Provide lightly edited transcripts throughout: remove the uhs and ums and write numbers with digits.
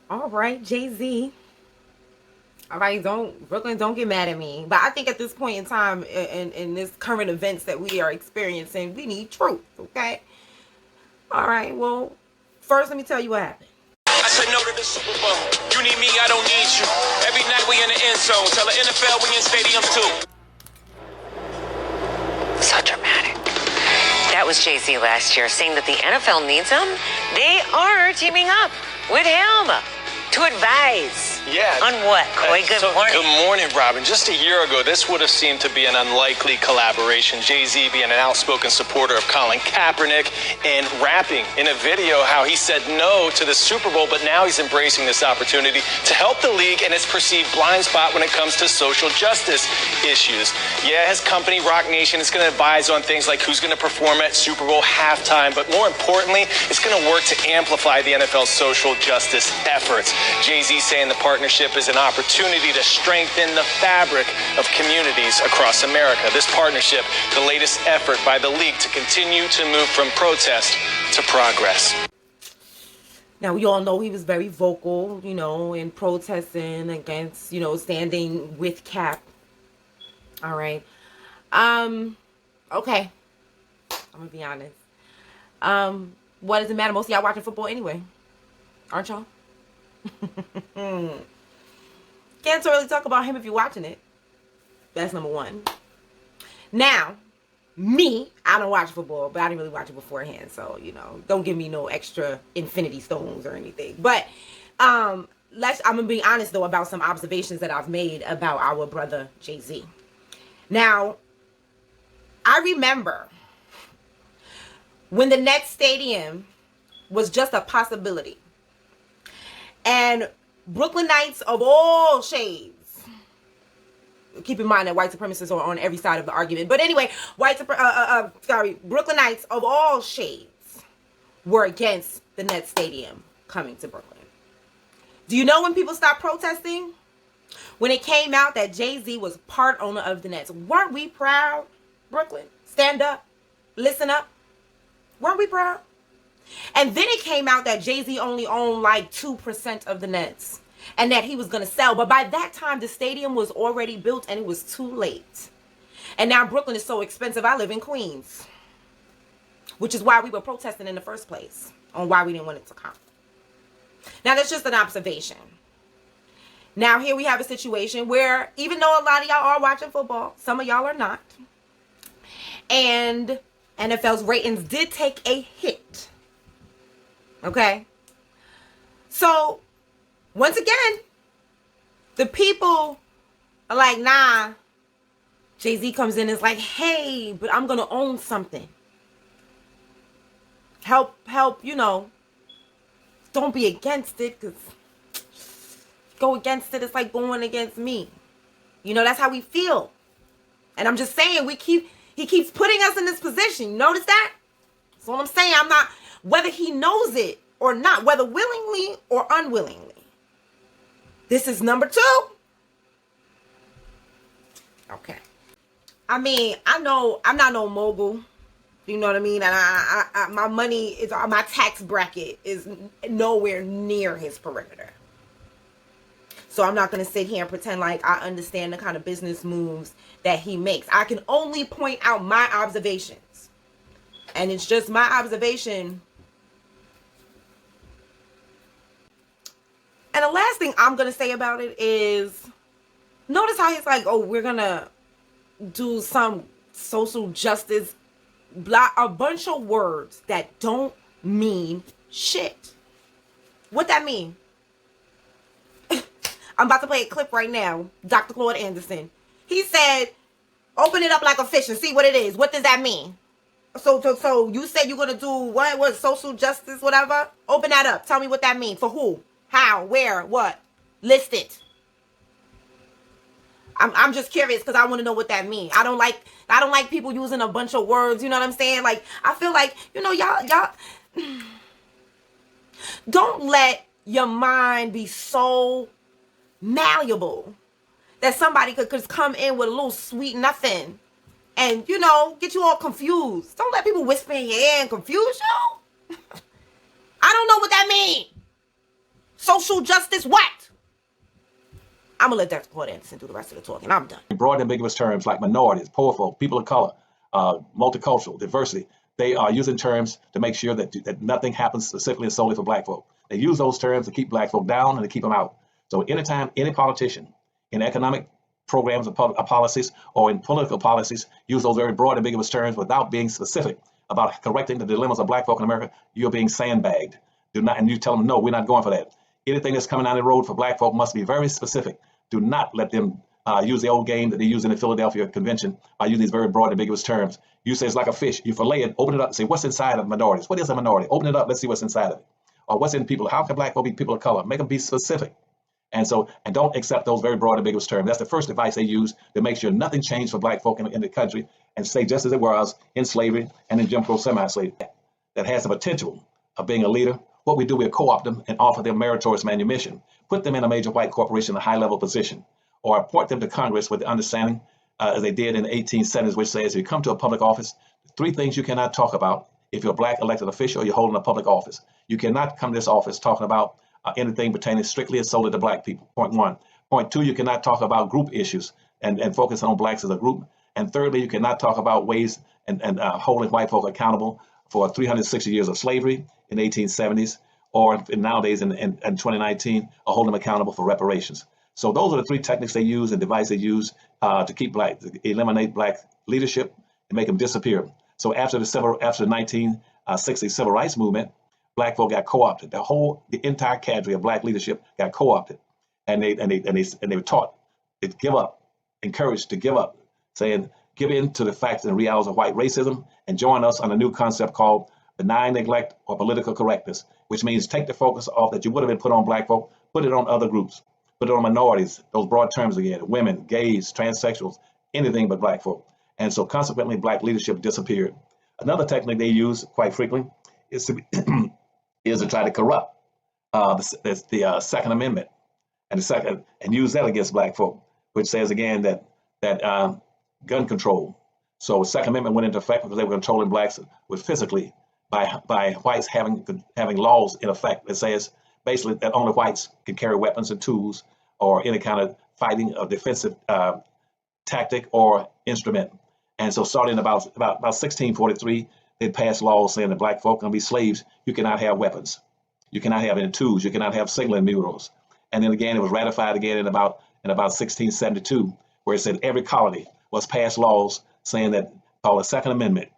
All right, JayZ. All right, Brooklyn, don't get mad at me. But I think at this point in time, in this current events that we are experiencing, we need truth, okay? All right, well, first let me tell you what happened. I said no to the Super Bowl. You need me, I don't need you. Every night we in the end zone. Tell the NFL we in stadiums too. So dramatic. That was JayZ last year saying that the NFL needs him. They are teaming up with him to advise. Yeah. On what? Coy, good morning. Good morning, Robin. Just a year ago, this would have seemed to be an unlikely collaboration. JayZ being an outspoken supporter of Colin Kaepernick and rapping in a video how he said no to the Super Bowl, but now he's embracing this opportunity to help the league and its perceived blind spot when it comes to social justice issues. Yeah, his company, Rock Nation, is going to advise on things like who's going to perform at Super Bowl halftime, but more importantly, it's going to work to amplify the NFL's social justice efforts. JayZ saying the partnership is an opportunity to strengthen the fabric of communities across America. This partnership, the latest effort by the league to continue to move from protest to progress. Now, we all know he was very vocal, you know, in protesting against, you know, standing with Cap. All right. Okay. I'm going to be honest. What does it matter? Most of y'all watching football anyway. Aren't y'all? Can't really talk about him if you're watching it. That's number one. Now, me, I don't watch football, but I didn't really watch it beforehand. So, you know, don't give me no extra infinity stones or anything. But I'm gonna be honest though about some observations that I've made about our brother JayZ. Now, I remember when the Nets Stadium was just a possibility. And Brooklynites of all shades, keep in mind that white supremacists are on every side of the argument. But anyway, Brooklynites of all shades were against the Nets Stadium coming to Brooklyn. Do you know when people stopped protesting? When it came out that JayZ was part owner of the Nets. Weren't we proud, Brooklyn? Stand up. Listen up. Weren't we proud? And then it came out that JayZ only owned like 2% of the Nets and that he was going to sell. But by that time, the stadium was already built and it was too late. And now Brooklyn is so expensive. I live in Queens, which is why we were protesting in the first place on why we didn't want it to come. Now, that's just an observation. Now, here we have a situation where even though a lot of y'all are watching football, some of y'all are not. And NFL's ratings did take a hit. Okay, so once again, the people are like, nah. JayZ comes in and is like, hey, but I'm gonna own something. Help, you know, don't be against it, because go against it, it's like going against me. You know, that's how we feel. And I'm just saying, he keeps putting us in this position. You notice that? That's all I'm saying. I'm not, whether he knows it or not, whether willingly or unwillingly. This is number 2. Okay. I mean, I know I'm not no mogul. You know what I mean? And I my money is, my tax bracket is nowhere near his perimeter. So I'm not going to sit here and pretend like I understand the kind of business moves that he makes. I can only point out my observations. And it's just my observation. And the last thing I'm going to say about it is, notice how he's like, oh, we're going to do some social justice, blah, a bunch of words that don't mean shit. What that mean? I'm about to play a clip right now. Dr. Claude Anderson. He said, open it up like a fish and see what it is. What does that mean? So you said you're going to do what, social justice, whatever? Open that up. Tell me what that means. For who? How? Where? What? List it. I'm just curious because I want to know what that means. I don't like people using a bunch of words, you know what I'm saying? Like, I feel like, you know, y'all don't let your mind be so malleable that somebody could just come in with a little sweet nothing and, you know, get you all confused. Don't let people whisper in your ear and confuse you. I don't know what that means. So social justice what? I'm going to let Dr. Claude Anderson do the rest of the talking. I'm done. In broad and ambiguous terms like minorities, poor folk, people of color, multicultural, diversity, they are using terms to make sure that nothing happens specifically and solely for black folk. They use those terms to keep black folk down and to keep them out. So anytime any politician in economic programs or policies or in political policies use those very broad and ambiguous terms without being specific about correcting the dilemmas of black folk in America, you're being sandbagged. And you tell them, no, we're not going for that. Anything that's coming down the road for black folk must be very specific. Do not let them use the old game that they use in the Philadelphia Convention by using these very broad and ambiguous terms. You say it's like a fish. You fillet it, open it up, and say, what's inside of minorities? What is a minority? Open it up, let's see what's inside of it. Or what's in people? How can black folk be people of color? Make them be specific. And don't accept those very broad and ambiguous terms. That's the first advice they use to make sure nothing changed for black folk in the country and stay just as it was in slavery and in Jim Crow semi-slavery. That has the potential of being a leader. What we do, we co-opt them and offer them meritorious manumission, put them in a major white corporation, a high-level position, or appoint them to Congress with the understanding, as they did in the 1870s, which says if you come to a public office, 3 things you cannot talk about if you're a black elected official or you're holding a public office. You cannot come to this office talking about anything pertaining strictly and solely to black people, point 1. Point 2, you cannot talk about group issues and focus on blacks as a group. And thirdly, you cannot talk about ways and holding white folk accountable for 360 years of slavery in the 1870s, or nowadays in 2019, or hold them accountable for reparations. So those are the 3 techniques they use and devices they use to eliminate black leadership and make them disappear. So after the 1960 civil rights movement, black folk got co-opted. The entire cadre of black leadership got co-opted, and they were taught to give up, encouraged to give up, saying give in to the facts and realities of white racism and join us on a new concept called benign neglect or political correctness, which means take the focus off that you would have been put on black folk, put it on other groups, put it on minorities, those broad terms again, women, gays, transsexuals, anything but black folk. And so consequently, black leadership disappeared. Another technique they use quite frequently is to try to corrupt the Second Amendment and use that against black folk, which says again that gun control. So the Second Amendment went into effect because they were controlling blacks with physically by whites having laws in effect that says basically that only whites can carry weapons and tools or any kind of fighting or defensive tactic or instrument. And so starting about 1643, they passed laws saying that black folk can be slaves. You cannot have weapons. You cannot have any tools. You cannot have signaling murals. And then again, it was ratified again in about 1672, where it said every colony was passed laws saying that, called the Second Amendment,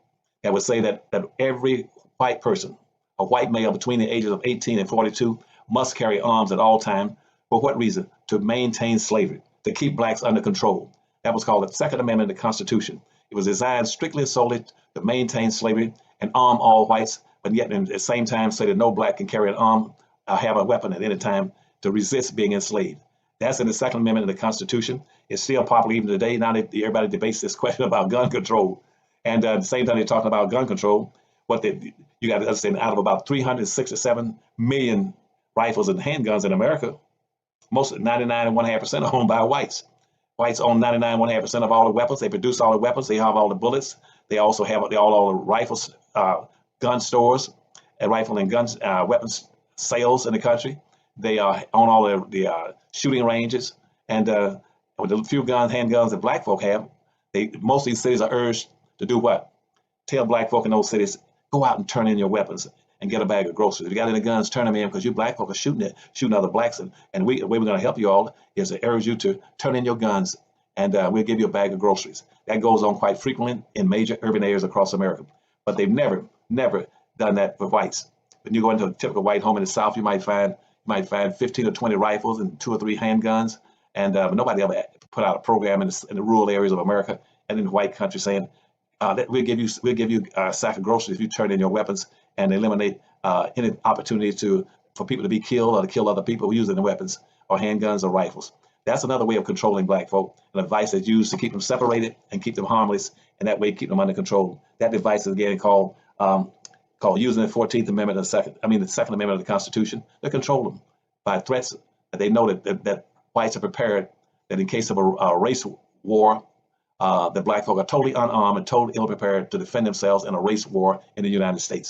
that would say that every white person, a white male between the ages of 18 and 42, must carry arms at all times. For what reason? To maintain slavery, to keep blacks under control. That was called the Second Amendment of the Constitution. It was designed strictly and solely to maintain slavery and arm all whites, but yet at the same time say that no black can carry an arm or have a weapon at any time to resist being enslaved. That's in the Second Amendment of the Constitution. It's still popular even today. Now that everybody debates this question about gun control. And at the same time they're talking about gun control, you got to understand, out of about 367 million rifles and handguns in America, most 99.5% are owned by whites. Whites own 99.5% of all the weapons. They produce all the weapons. They have all the bullets. They also have all the rifles, gun stores, and rifle and guns, weapons sales in the country. They own all the shooting ranges. And with the few handguns that black folk have, most of these cities are urged to do what? Tell black folk in those cities, go out and turn in your weapons and get a bag of groceries. If you got any guns, turn them in, because you black folk are shooting other blacks. And the way we're going to help you all is to urge you to turn in your guns, and we'll give you a bag of groceries. That goes on quite frequently in major urban areas across America. But they've never done that for whites. When you go into a typical white home in the South, you might find 15 or 20 rifles and 2 or 3 handguns. And nobody ever put out a program in the rural areas of America and in the white country saying, that we'll give you a sack of groceries if you turn in your weapons and eliminate any opportunity for people to be killed or to kill other people using the weapons or handguns or rifles. That's another way of controlling black folk, an advice that's used to keep them separated and keep them harmless, and that way keep them under control. That device is again called using the 14th Amendment, the Second Amendment of the Constitution to control them by threats that they know that whites are prepared, that in case of a race war, the black folk are totally unarmed and totally ill prepared to defend themselves in a race war in the United States.